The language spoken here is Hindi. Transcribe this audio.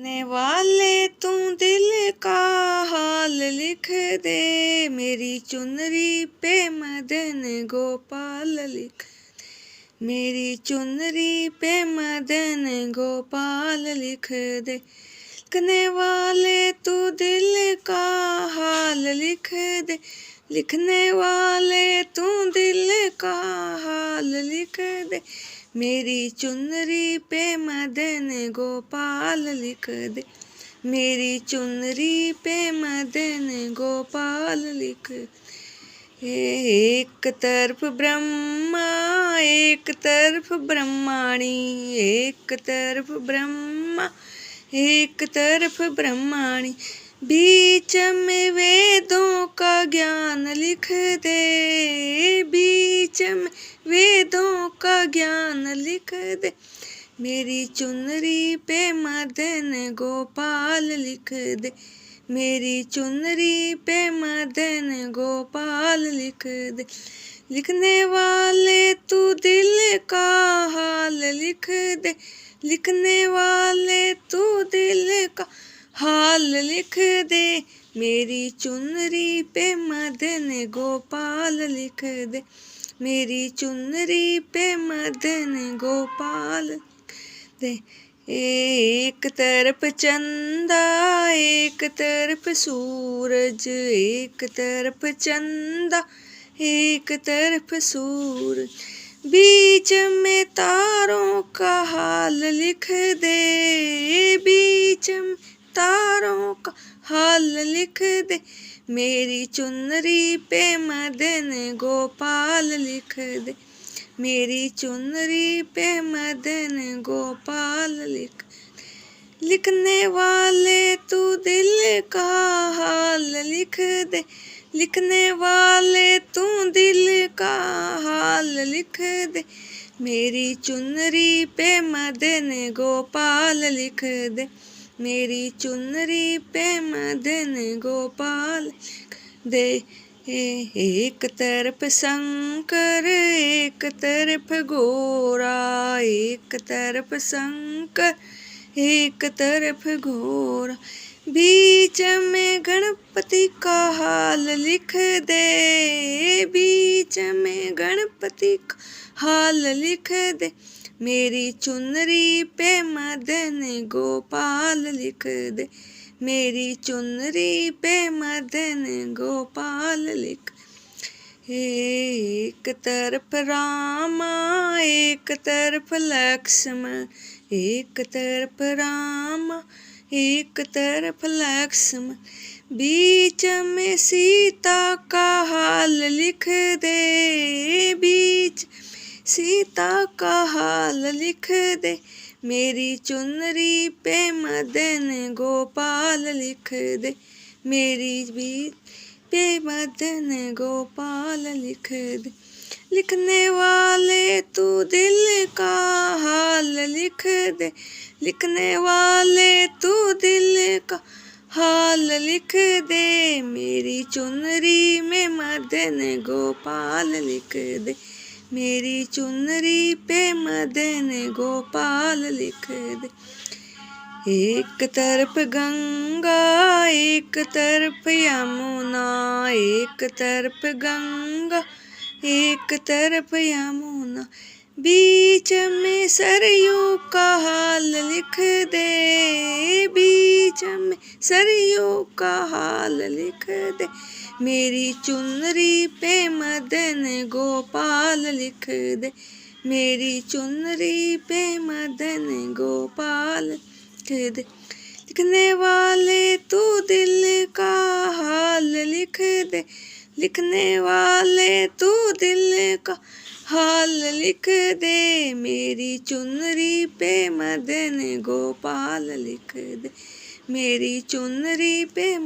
लिखने वाले तू दिल का हाल लिख दे, मेरी चुनरी पे मदन गोपाल लिख, मेरी चुनरी पे मदन गोपाल लिख दे। लिखने वाले तू दिल का हाल लिख दे, लिखने वाले तू दिल का हाल लिख दे, मेरी चुनरी पे मदन गोपाल लिख दे, मेरी चुनरी पे मदन गोपाल लिख दे। एक तरफ ब्रह्मा एक तरफ ब्रह्माणी, एक तरफ ब्रह्मा एक तरफ ब्रह्माणी, बीच में वेदों का ज्ञान लिख दे, बीच में वेदों का ज्ञान लिख दे, मेरी चुनरी पे मदन गोपाल लिख दे, मेरी चुनरी पे मदन गोपाल लिख दे। लिखने वाले तू दिल का हाल लिख दे, लिखने वाले तू दिल का हाल लिख दे, मेरी चुनरी पे मदन गोपाल लिख दे, मेरी चुनरी पे मदन गोपाल दे। एक तरफ चंदा एक तरफ सूरज, एक तरफ चंदा एक तरफ सूरज, बीच में तारों का हाल लिख दे, बीच में तारों का हाल लिख दे, मेरी चुनरी पे मदन गोपाल लिख दे, मेरी चुनरी पे मदन गोपाल लिख। लिखने वाले तू दिल का हाल लिख दे, लिखने वाले तू दिल का हाल लिख दे, मेरी चुनरी पे मदन गोपाल लिख दे, मेरी चुनरी पे मदन गोपाल लिख दे। एक तरफ शंकर एक तरफ गोरा, एक तरफ शंकर एक तरफ घोरा, बीच में गणपति का हाल लिख दे, बीच में गणपति का हाल लिख दे, मेरी चुनरी पे मदन गोपाल लिख दे, मेरी चुनरी पे मदन गोपाल लिख। एक तरफ रामा एक तरफ लक्ष्मण, एक तरफ रामा एक तरफ लक्ष्मण, बीच में सीता का हाल लिख दे, बीच सीता का हाल लिख दे, मेरी चुनरी पे मदन गोपाल लिख दे, मेरी भी पे मदन गोपाल लिख दे। लिखने वाले तू दिल का हाल लिख दे, लिखने वाले तू दिल का हाल लिख दे, मेरी चुनरी में मदन गोपाल लिख दे, मेरी चुनरी पे मदन गोपाल लिख दे। एक तरफ गंगा एक तरफ यमुना, एक तरफ गंगा एक तरफ यमुना, बीच में सरयू का हाल लिख दे, बीच में सरयू का हाल लिख दे, मेरी चुनरी पे मदन गोपाल लिख दे, मेरी चुनरी पे मदन गोपाल लिख दे। लिखने वाले तू दिल का हाल लिख दे, लिखने वाले तू दिल का हाल लिख दे, मेरी चुनरी पे मदन गोपाल लिख दे, मेरी चुनरी पे